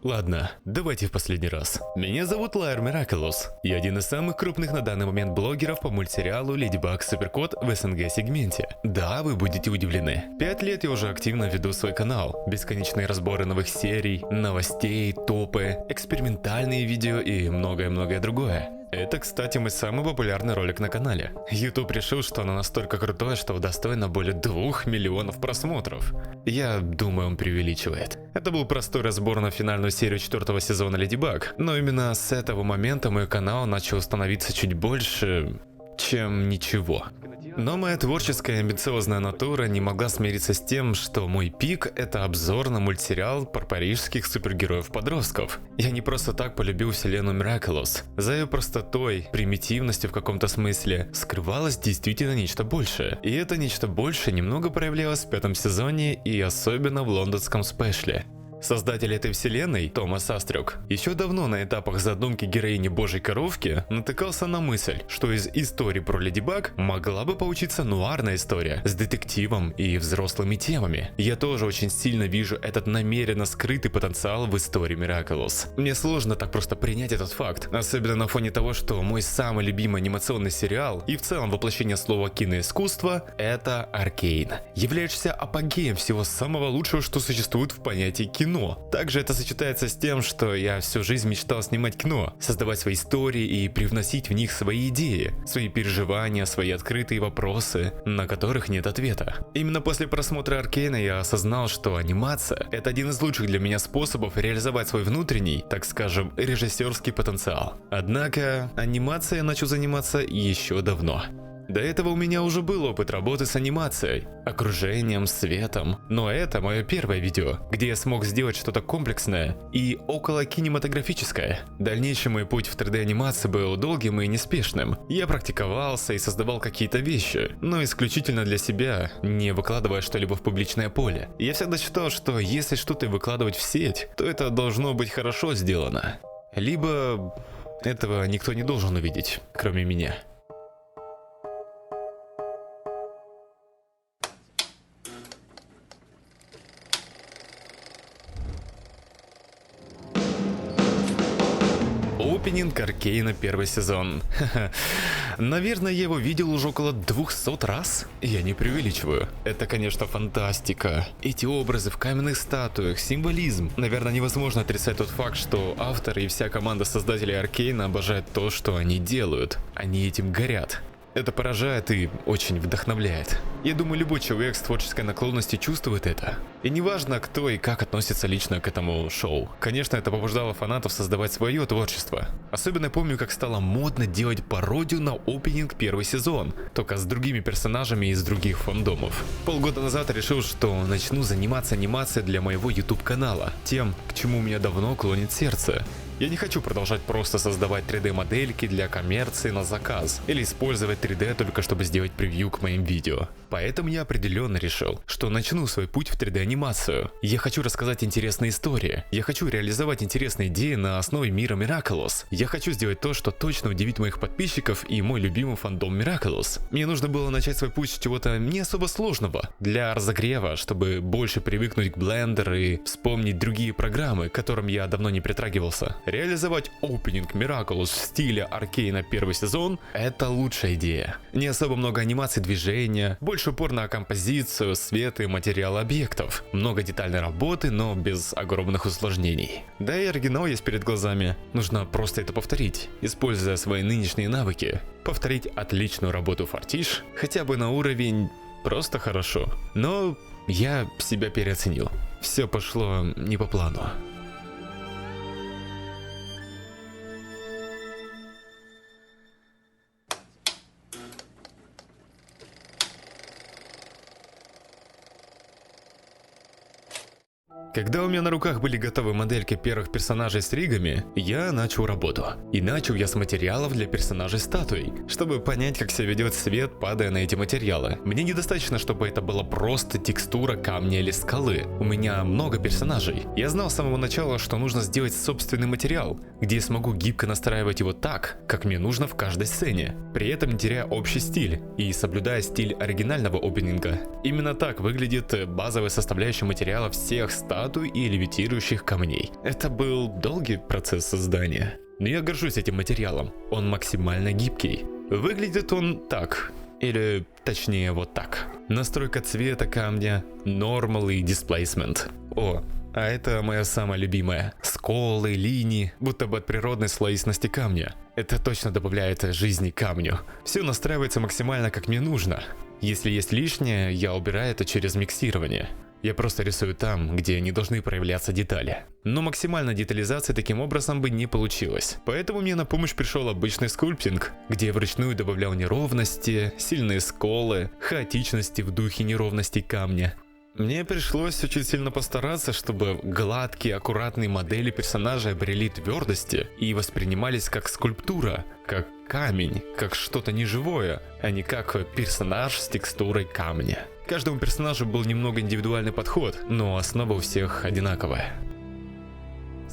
Ладно, давайте в последний раз. Меня зовут Лайер Miraculous. Я один из самых крупных на данный момент блогеров по мультсериалу Леди Баг Суперкот в СНГ-сегменте. Да, вы будете удивлены. 5 лет я уже активно веду свой канал. Бесконечные разборы новых серий, новостей, топы, экспериментальные видео и многое-многое другое. Это, кстати, мой самый популярный ролик на канале. YouTube решил, что оно настолько крутое, что достойно более 2 миллионов просмотров. Я думаю, он преувеличивает. Это был простой разбор на финальную серию 4-го сезона Леди Баг, но именно с этого момента мой канал начал становиться чуть больше, чем ничего. Но моя творческая и амбициозная натура не могла смириться с тем, что мой пик — это обзор на мультсериал про парижских супергероев-подростков. Я не просто так полюбил вселенную Miraculous. За ее простотой, примитивностью в каком-то смысле, скрывалось действительно нечто большее. И это нечто большее немного проявлялось в 5-м сезоне и особенно в лондонском спешле. Создатель этой вселенной, Томас Астрюк, еще давно на этапах задумки героини Божьей коровки натыкался на мысль, что из истории про Леди Баг могла бы получиться нуарная история с детективом и взрослыми темами. Я тоже очень сильно вижу этот намеренно скрытый потенциал в истории Miraculous. Мне сложно так просто принять этот факт, особенно на фоне того, что мой самый любимый анимационный сериал и в целом воплощение слова киноискусство — это Аркейн, являющийся апогеем всего самого лучшего, что существует в понятии кино. Также это сочетается с тем, что я всю жизнь мечтал снимать кино, создавать свои истории и привносить в них свои идеи, свои переживания, свои открытые вопросы, на которых нет ответа. Именно после просмотра Аркейна я осознал, что анимация — это один из лучших для меня способов реализовать свой внутренний, так скажем, режиссерский потенциал. Однако анимацией я начал заниматься еще давно. До этого у меня уже был опыт работы с анимацией, окружением, светом, но это мое первое видео, где я смог сделать что-то комплексное и около кинематографическое. Дальнейший мой путь в 3D анимации был долгим и неспешным. Я практиковался и создавал какие-то вещи, но исключительно для себя, не выкладывая что-либо в публичное поле. Я всегда считал, что если что-то выкладывать в сеть, то это должно быть хорошо сделано. Либо этого никто не должен увидеть, кроме меня. Опенинг Аркейна 1-й сезон. Наверное, я его видел уже около 200 раз. Я не преувеличиваю. Это, конечно, фантастика. Эти образы в каменных статуях, символизм. Наверное, невозможно отрицать тот факт, что авторы и вся команда создателей Аркейна обожают то, что они делают. Они этим горят. Это поражает и очень вдохновляет. Я думаю, любой человек с творческой наклонностью чувствует это. И неважно, кто и как относится лично к этому шоу. Конечно, это побуждало фанатов создавать свое творчество. Особенно помню, как стало модно делать пародию на опенинг 1-й сезон, только с другими персонажами из других фандомов. Полгода назад решил, что начну заниматься анимацией для моего YouTube канала, тем, к чему у меня давно клонит сердце. Я не хочу продолжать просто создавать 3D-модельки для коммерции на заказ, или использовать 3D только чтобы сделать превью к моим видео. Поэтому я определенно решил, что начну свой путь в 3D-анимацию. Я хочу рассказать интересные истории. Я хочу реализовать интересные идеи на основе мира Miraculous. Я хочу сделать то, что точно удивит моих подписчиков и мой любимый фандом Miraculous. Мне нужно было начать свой путь с чего-то не особо сложного, для разогрева, чтобы больше привыкнуть к Blender и вспомнить другие программы, к которым я давно не притрагивался. Реализовать опенинг Miraculous в стиле Аркейна 1-й сезон — это лучшая идея. Не особо много анимаций движения, больше упор на композицию, свет и материал объектов. Много детальной работы, но без огромных усложнений. Да и оригинал есть перед глазами. Нужно просто это повторить, используя свои нынешние навыки. Повторить отличную работу Фортиш, хотя бы на уровень просто хорошо. Но я себя переоценил. Все пошло не по плану. Когда у меня на руках были готовы модельки первых персонажей с ригами, я начал работу. И начал я с материалов для персонажей статуй, чтобы понять, как себя ведет свет, падая на эти материалы. Мне недостаточно, чтобы это была просто текстура камня или скалы. У меня много персонажей. Я знал с самого начала, что нужно сделать собственный материал, где я смогу гибко настраивать его так, как мне нужно в каждой сцене, при этом не теряя общий стиль и соблюдая стиль оригинального опенинга. Именно так выглядит базовая составляющая материала всех статуй статуй и левитирующих камней. Это был долгий процесс создания. Но я горжусь этим материалом, он максимально гибкий. Выглядит он так, или точнее вот так. Настройка цвета камня, Normal и Displacement. А это моя самая любимая. Сколы, линии, будто бы от природной слоистости камня. Это точно добавляет жизни камню. Все настраивается максимально как мне нужно. Если есть лишнее, я убираю это через миксирование. Я просто рисую там, где не должны проявляться детали. Но максимальной детализации таким образом бы не получилось. Поэтому мне на помощь пришел обычный скульптинг, где я вручную добавлял неровности, сильные сколы, хаотичности в духе неровностей камня. Мне пришлось очень сильно постараться, чтобы гладкие, аккуратные модели персонажей обрели твердости и воспринимались как скульптура, как камень, как что-то неживое, а не как персонаж с текстурой камня. Каждому персонажу был немного индивидуальный подход, но основа у всех одинаковая.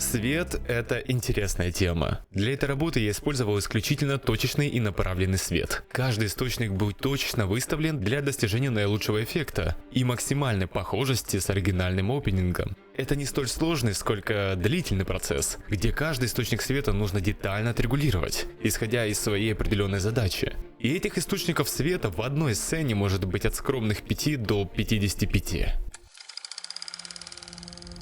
Свет – это интересная тема. Для этой работы я использовал исключительно точечный и направленный свет. Каждый источник был точечно выставлен для достижения наилучшего эффекта и максимальной похожести с оригинальным опенингом. Это не столь сложный, сколько длительный процесс, где каждый источник света нужно детально отрегулировать, исходя из своей определенной задачи. И этих источников света в одной сцене может быть от скромных 5 до 55.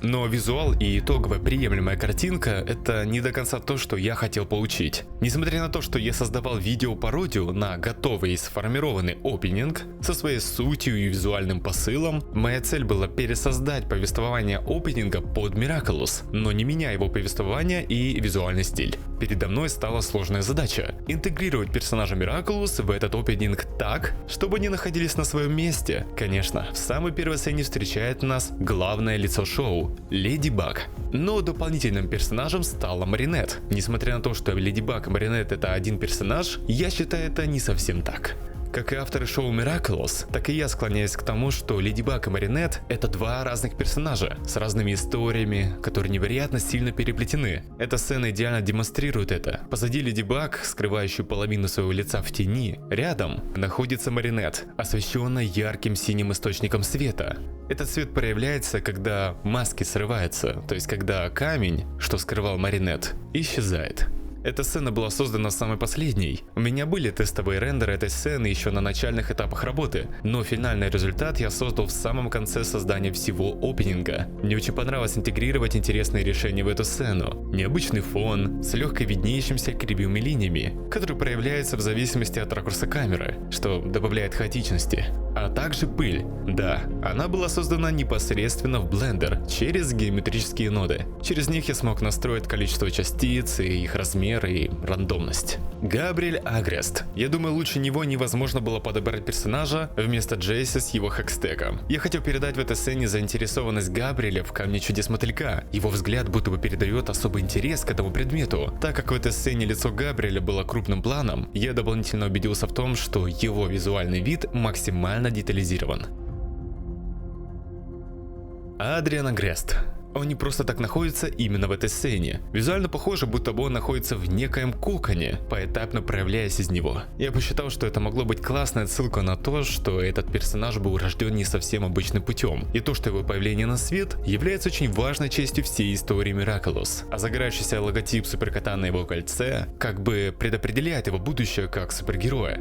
Но визуал и итоговая приемлемая картинка – это не до конца то, что я хотел получить. Несмотря на то, что я создавал видео-пародию на готовый и сформированный опенинг со своей сутью и визуальным посылом, моя цель была пересоздать повествование опенинга под Miraculous, но не меняя его повествование и визуальный стиль. Передо мной стала сложная задача – интегрировать персонажа Miraculous в этот опенинг так, чтобы они находились на своем месте. Конечно, в самой первой сцене встречает нас главное лицо шоу – Леди Баг. Но дополнительным персонажем стала Маринет. Несмотря на то, что Леди Баг и Маринет это один персонаж, я считаю это не совсем так. Как и авторы шоу Miraculous, так и я склоняюсь к тому, что Леди Баг и Маринет это два разных персонажа с разными историями, которые невероятно сильно переплетены. Эта сцена идеально демонстрирует это. Позади Леди Баг, скрывающую половину своего лица в тени, рядом находится Маринет, освещенная ярким синим источником света. Этот свет проявляется, когда маски срываются, то есть когда камень, что скрывал Маринет, исчезает. Эта сцена была создана самой последней. У меня были тестовые рендеры этой сцены еще на начальных этапах работы, но финальный результат я создал в самом конце создания всего опенинга. Мне очень понравилось интегрировать интересные решения в эту сцену. Необычный фон с легко виднеющимися кривыми линиями, которые проявляются в зависимости от ракурса камеры, что добавляет хаотичности. А также пыль. Да, она была создана непосредственно в Blender через геометрические ноды. Через них я смог настроить количество частиц и их размер и рандомность. Габриэль Агрест. Я думаю, лучше него невозможно было подобрать персонажа вместо Джейса с его хэкстеком. Я хотел передать в этой сцене заинтересованность Габриэля в камне чудес мотылька. Его взгляд будто бы передает особый интерес к этому предмету. Так как в этой сцене лицо Габриэля было крупным планом, я дополнительно убедился в том, что его визуальный вид максимально детализирован. Адриан Агрест. Он не просто так находится именно в этой сцене. Визуально похоже, будто бы он находится в некоем коконе, поэтапно проявляясь из него. Я посчитал, что это могло быть классной отсылкой на то, что этот персонаж был рожден не совсем обычным путем, и то, что его появление на свет является очень важной частью всей истории Miraculous. А загорающийся логотип суперкота на его кольце как бы предопределяет его будущее как супергероя.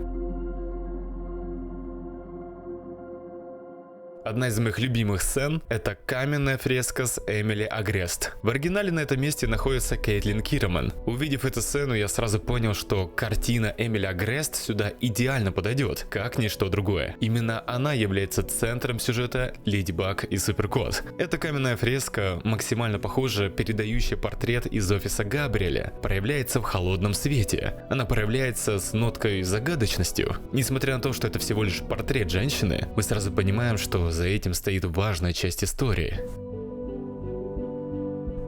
Одна из моих любимых сцен – это каменная фреска с Эмили Агрест. В оригинале на этом месте находится Кейтлин Кирман. Увидев эту сцену, я сразу понял, что картина Эмили Агрест сюда идеально подойдет, как ничто другое. Именно она является центром сюжета Леди Баг и Суперкот. Эта каменная фреска, максимально похожа, передающая портрет из офиса Габриэля, проявляется в холодном свете. Она проявляется с ноткой загадочностью. Несмотря на то, что это всего лишь портрет женщины, мы сразу понимаем, что за этим стоит важная часть истории.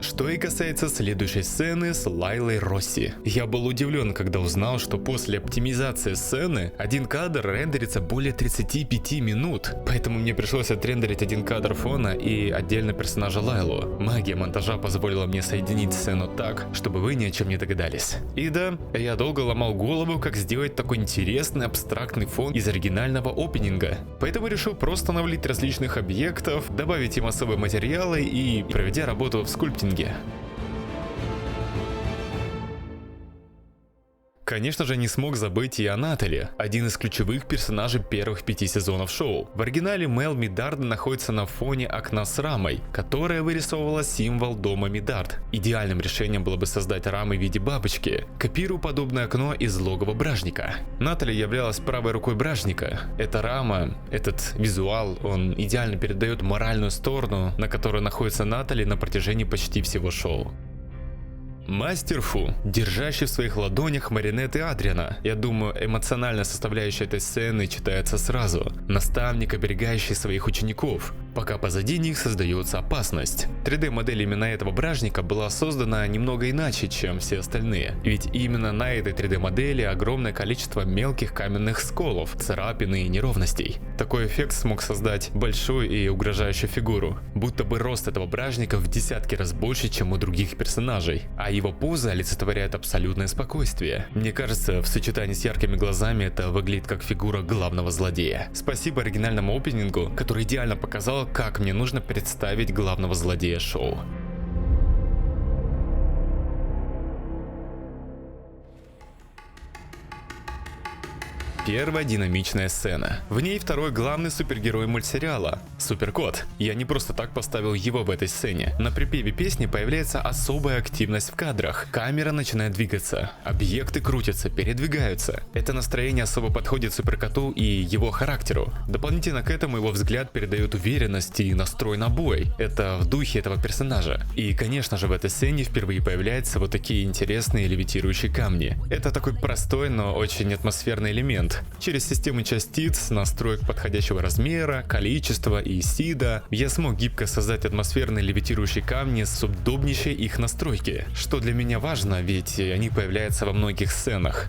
Что Что и касается следующей сцены с Лайлой Росси. Я был удивлен, когда узнал, что после оптимизации сцены один кадр рендерится более 35 минут. Поэтому мне пришлось отрендерить один кадр фона и отдельно персонажа Лайлу. Магия монтажа позволила мне соединить сцену так, чтобы вы ни о чем не догадались. И да, я долго ломал голову, как сделать такой интересный абстрактный фон из оригинального опенинга. Поэтому решил просто навалить различных объектов, добавить им особые материалы и проведя работу в скульптинге. Конечно же, не смог забыть и о Натали, один из ключевых персонажей первых 5 сезонов шоу. В оригинале Мел Мидард находится на фоне окна с рамой, которая вырисовывала символ дома Мидард. Идеальным решением было бы создать рамы в виде бабочки, копируя подобное окно из логова Бражника. Натали являлась правой рукой Бражника. Эта рама, этот визуал, он идеально передает моральную сторону, на которой находится Натали на протяжении почти всего шоу. Мастер Фу, держащий в своих ладонях марионеты Адриана. Я думаю, эмоциональная составляющая этой сцены читается сразу. Наставник, оберегающий своих учеников, пока позади них создается опасность. 3D-модель именно этого Бражника была создана немного иначе, чем все остальные. Ведь именно на этой 3D-модели огромное количество мелких каменных сколов, царапин и неровностей. Такой эффект смог создать большую и угрожающую фигуру. Будто бы рост этого Бражника в десятки раз больше, чем у других персонажей. А его поза олицетворяет абсолютное спокойствие. Мне кажется, в сочетании с яркими глазами это выглядит как фигура главного злодея. Спасибо оригинальному опенингу, который идеально показал, как мне нужно представить главного злодея шоу. Первая динамичная сцена. В ней второй главный супергерой мультсериала – Суперкот. Я не просто так поставил его в этой сцене. На припеве песни появляется особая активность в кадрах. Камера начинает двигаться, объекты крутятся, передвигаются. Это настроение особо подходит Суперкоту и его характеру. Дополнительно к этому его взгляд передает уверенность и настрой на бой. Это в духе этого персонажа. И конечно же в этой сцене впервые появляются вот такие интересные левитирующие камни. Это такой простой, но очень атмосферный элемент. Через систему частиц, настроек подходящего размера, количества и сида, я смог гибко создать атмосферные левитирующие камни с удобнейшей их настройки, что для меня важно, ведь они появляются во многих сценах.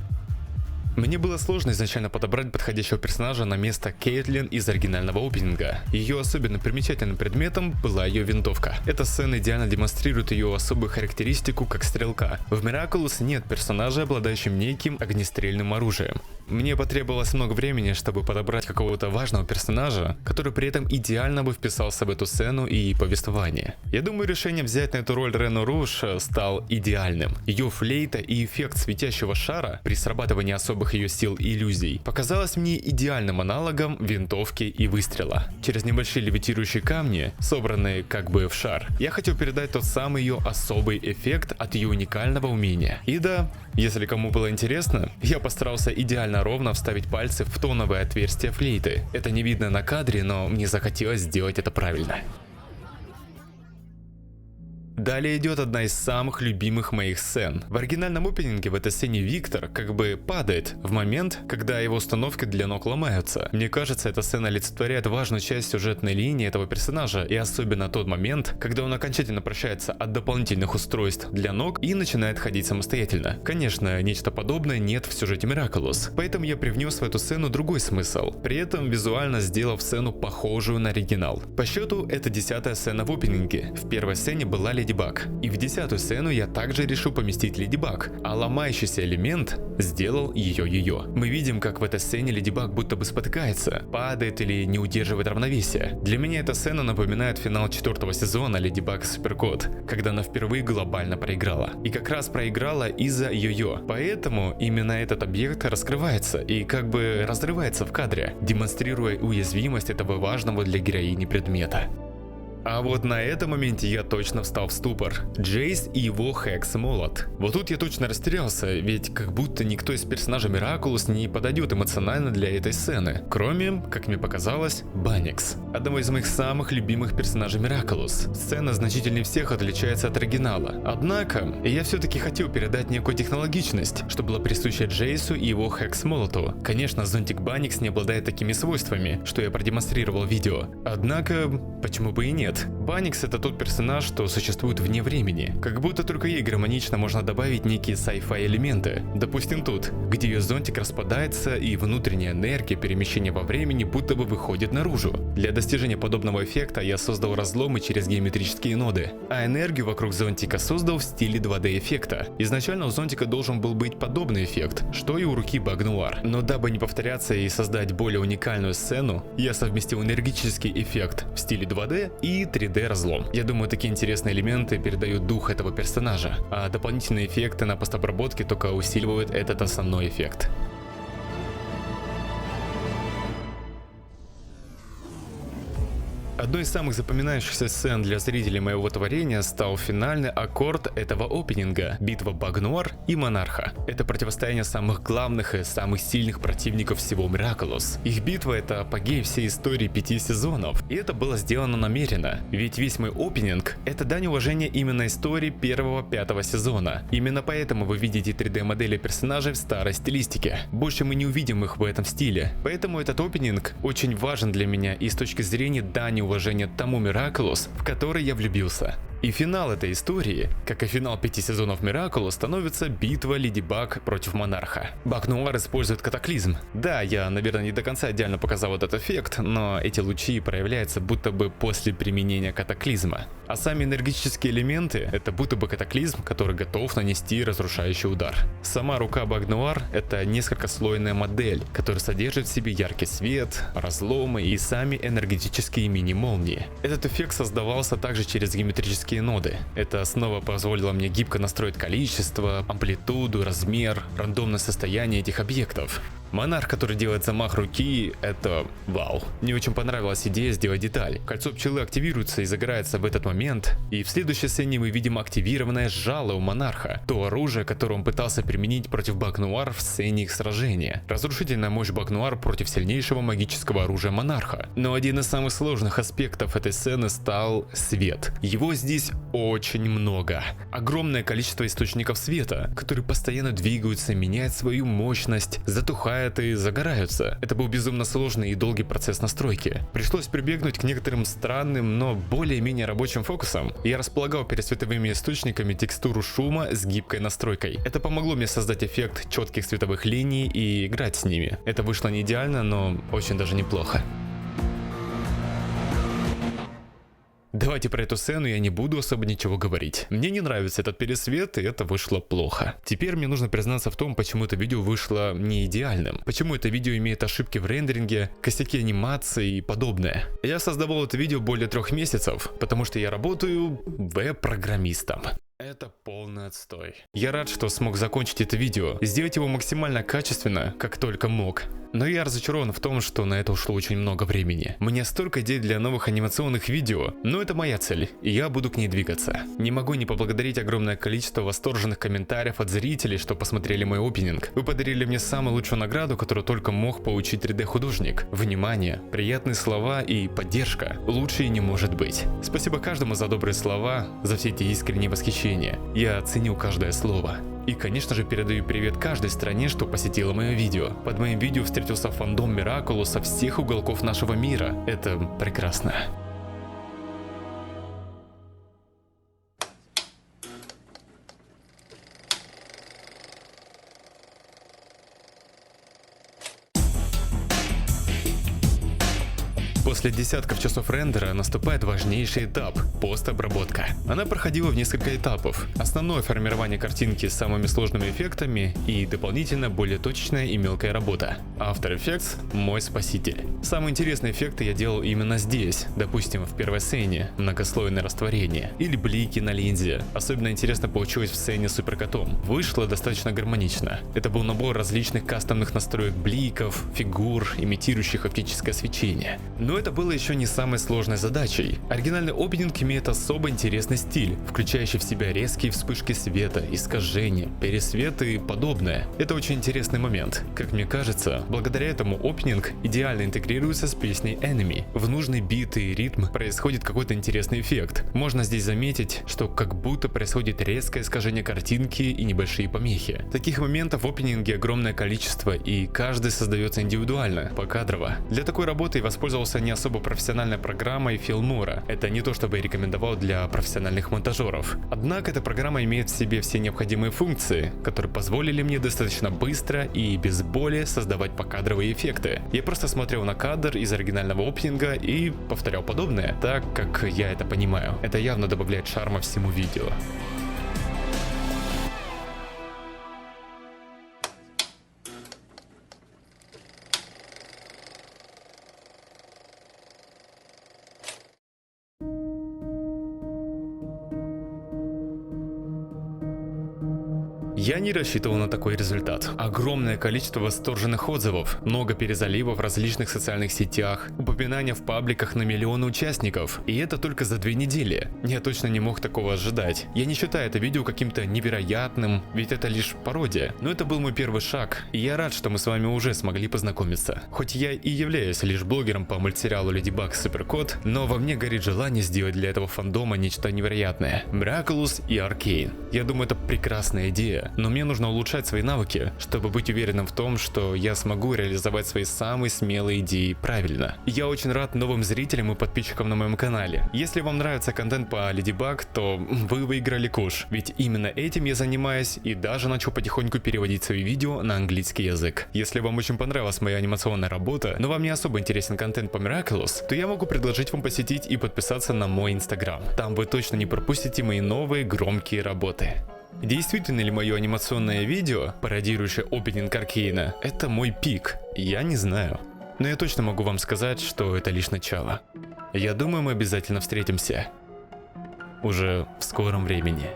Мне было сложно изначально подобрать подходящего персонажа на место Кейтлин из оригинального опенинга. Ее особенно примечательным предметом была ее винтовка. Эта сцена идеально демонстрирует ее особую характеристику как стрелка. В Miraculous нет персонажа, обладающим неким огнестрельным оружием. Мне потребовалось много времени, чтобы подобрать какого-то важного персонажа, который при этом идеально бы вписался в эту сцену и повествование. Я думаю, решение взять на эту роль Рену Руш стал идеальным. Ее флейта и эффект светящего шара при срабатывании особых ее сил и иллюзий показалось мне идеальным аналогом винтовки и выстрела. Через небольшие левитирующие камни, собранные как бы в шар, я хотел передать тот самый ее особый эффект от ее уникального умения. И да, если кому было интересно, я постарался идеально ровно вставить пальцы в тоновое отверстие флейты. Это не видно на кадре, но мне захотелось сделать это правильно. Далее идет одна из самых любимых моих сцен. В оригинальном опенинге в этой сцене Виктор как бы падает в момент, когда его установки для ног ломаются. Мне кажется, эта сцена олицетворяет важную часть сюжетной линии этого персонажа, и особенно тот момент, когда он окончательно прощается от дополнительных устройств для ног и начинает ходить самостоятельно. Конечно, нечто подобное нет в сюжете Miraculous, поэтому я привнес в эту сцену другой смысл, при этом визуально сделав сцену похожую на оригинал. По счету, это 10-я сцена в опенинге. В первой сцене была Леди Баг. И в 10-ю сцену я также решил поместить Леди Баг, а ломающийся элемент сделал ее. Мы видим, как в этой сцене Леди Баг будто бы спотыкается, падает или не удерживает равновесия. Для меня эта сцена напоминает финал 4-го сезона Леди Баг и Суперкот, когда она впервые глобально проиграла. И как раз проиграла из-за йо-йо. Поэтому именно этот объект раскрывается и как бы разрывается в кадре, демонстрируя уязвимость этого важного для героини предмета. А вот на этом моменте я точно встал в ступор. Джейс и его Хекс-молот. Вот тут я точно растерялся, ведь как будто никто из персонажей Miraculous не подойдет эмоционально для этой сцены. Кроме, как мне показалось, Банникс. Одного из моих самых любимых персонажей Miraculous. Сцена значительнее всех отличается от оригинала. Однако, я все-таки хотел передать некую технологичность, что была присуща Джейсу и его Хекс-молоту. Конечно, зонтик Банникс не обладает такими свойствами, что я продемонстрировал в видео. Однако, почему бы и нет? Паникс — это тот персонаж, что существует вне времени. Как будто только ей гармонично можно добавить некие sci-fi элементы. Допустим тут, где ее зонтик распадается и внутренняя энергия перемещения во времени будто бы выходит наружу. Для достижения подобного эффекта я создал разломы через геометрические ноды, а энергию вокруг зонтика создал в стиле 2D эффекта. Изначально у зонтика должен был быть подобный эффект, что и у руки Багнуар. Но дабы не повторяться и создать более уникальную сцену, я совместил энергетический эффект в стиле 2D и 3D разлом. Я думаю, такие интересные элементы передают дух этого персонажа, а дополнительные эффекты на постобработке только усиливают этот основной эффект. Одной из самых запоминающихся сцен для зрителей моего творения стал финальный аккорд этого опенинга — битва Багнуар и Монарха. Это противостояние самых главных и самых сильных противников всего Miraculous. Их битва — это апогей всей истории 5 сезонов, и это было сделано намеренно, ведь весь мой опенинг — это дань уважения именно истории 1-5 сезона. Именно поэтому вы видите 3D модели персонажей в старой стилистике. Больше мы не увидим их в этом стиле, поэтому этот опенинг очень важен для меня и с точки зрения дани уважения тому Miraculous, в который я влюбился. И финал этой истории, как и финал 5 сезонов Miraculous, становится битва Леди Баг против Монарха. Багнуар использует катаклизм. Да, я, наверное, не до конца идеально показал этот эффект, но эти лучи проявляются будто бы после применения катаклизма. А сами энергетические элементы — это будто бы катаклизм, который готов нанести разрушающий удар. Сама рука Багнуар — это несколькослойная модель, которая содержит в себе яркий свет, разломы и сами энергетические мини-молнии. Этот эффект создавался также через геометрические ноды. Эта основа позволила мне гибко настроить количество, амплитуду, размер, рандомное состояние этих объектов. Монарх, который делает замах руки, это вау. Мне очень понравилась идея сделать деталь. Кольцо пчелы активируется и загорается в этот момент, и в следующей сцене мы видим активированное жало у Монарха, то оружие, которое он пытался применить против Багнуар в сцене их сражения. Разрушительная мощь Багнуар против сильнейшего магического оружия Монарха. Но один из самых сложных аспектов этой сцены стал свет. Его здесь очень много. Огромное количество источников света, которые постоянно двигаются, меняют свою мощность, затухают и загораются. Это был безумно сложный и долгий процесс настройки. Пришлось прибегнуть к некоторым странным, но более-менее рабочим фокусам. Я располагал перед световыми источниками текстуру шума с гибкой настройкой. Это помогло мне создать эффект четких световых линий и играть с ними. Это вышло не идеально, но очень даже неплохо. Давайте про эту сцену я не буду особо ничего говорить. Мне не нравится этот пересвет, и это вышло плохо. Теперь мне нужно признаться в том, почему это видео вышло не идеальным. Почему это видео имеет ошибки в рендеринге, косяки анимации и подобное. Я создавал это видео более 3 месяцев, потому что я работаю веб-программистом. Это полный отстой. Я рад, что смог закончить это видео, сделать его максимально качественно, как только мог. Но я разочарован в том, что на это ушло очень много времени. У меня столько идей для новых анимационных видео, но это моя цель, и я буду к ней двигаться. Не могу не поблагодарить огромное количество восторженных комментариев от зрителей, что посмотрели мой опенинг. Вы подарили мне самую лучшую награду, которую только мог получить 3D-художник. Внимание, приятные слова и поддержка. Лучше и не может быть. Спасибо каждому за добрые слова, за все эти искренние восхищения. Я ценю каждое слово. И, конечно же, передаю привет каждой стране, что посетила мое видео. Под моим видео встретился фандом Miraculous со всех уголков нашего мира. Это прекрасно. После десятков часов рендера наступает важнейший этап – постобработка. Она проходила в несколько этапов. Основное формирование картинки с самыми сложными эффектами и дополнительно более точечная и мелкая работа. After Effects – мой спаситель. Самые интересные эффекты я делал именно здесь, допустим в первой сцене – многослойное растворение или блики на линзе. Особенно интересно получилось в сцене с суперкотом. Вышло достаточно гармонично. Это был набор различных кастомных настроек бликов, фигур, имитирующих оптическое свечение. Но это было еще не самой сложной задачей. Оригинальный опенинг имеет особо интересный стиль, включающий в себя резкие вспышки света, искажения, пересвет и подобное. Это очень интересный момент. Как мне кажется, благодаря этому опенинг идеально интегрируется с песней Enemy. В нужный бит и ритм происходит какой-то интересный эффект. Можно здесь заметить, что как будто происходит резкое искажение картинки и небольшие помехи. Таких моментов в опенинге огромное количество, и каждый создается индивидуально, покадрово. Для такой работы я воспользовался не особо профессиональной программой Filmora. Это не то, чтобы я рекомендовал для профессиональных монтажеров. Однако эта программа имеет в себе все необходимые функции, которые позволили мне достаточно быстро и без боли создавать покадровые эффекты. Я просто смотрел на кадр из оригинального опенинга и повторял подобное, так как я это понимаю. Это явно добавляет шарма всему видео. Я не рассчитывал на такой результат. Огромное количество восторженных отзывов, много перезаливов в различных социальных сетях, упоминания в пабликах на миллионы участников. И это только за 2 недели. Я точно не мог такого ожидать. Я не считаю это видео каким-то невероятным, ведь это лишь пародия. Но это был мой первый шаг, и я рад, что мы с вами уже смогли познакомиться. Хоть я и являюсь лишь блогером по мультсериалу Леди Баг Суперкот, но во мне горит желание сделать для этого фандома нечто невероятное. Miraculous и Arcane. Я думаю, это прекрасная идея. Но мне нужно улучшать свои навыки, чтобы быть уверенным в том, что я смогу реализовать свои самые смелые идеи правильно. Я очень рад новым зрителям и подписчикам на моем канале. Если вам нравится контент по Леди Баг, то вы выиграли куш, ведь именно этим я занимаюсь и даже начал потихоньку переводить свои видео на английский язык. Если вам очень понравилась моя анимационная работа, но вам не особо интересен контент по Miraculous, то я могу предложить вам посетить и подписаться на мой инстаграм. Там вы точно не пропустите мои новые громкие работы. Действительно ли мое анимационное видео, пародирующее опенинг Аркейна, это мой пик? Я не знаю. Но я точно могу вам сказать, что это лишь начало. Я думаю, мы обязательно встретимся. Уже в скором времени.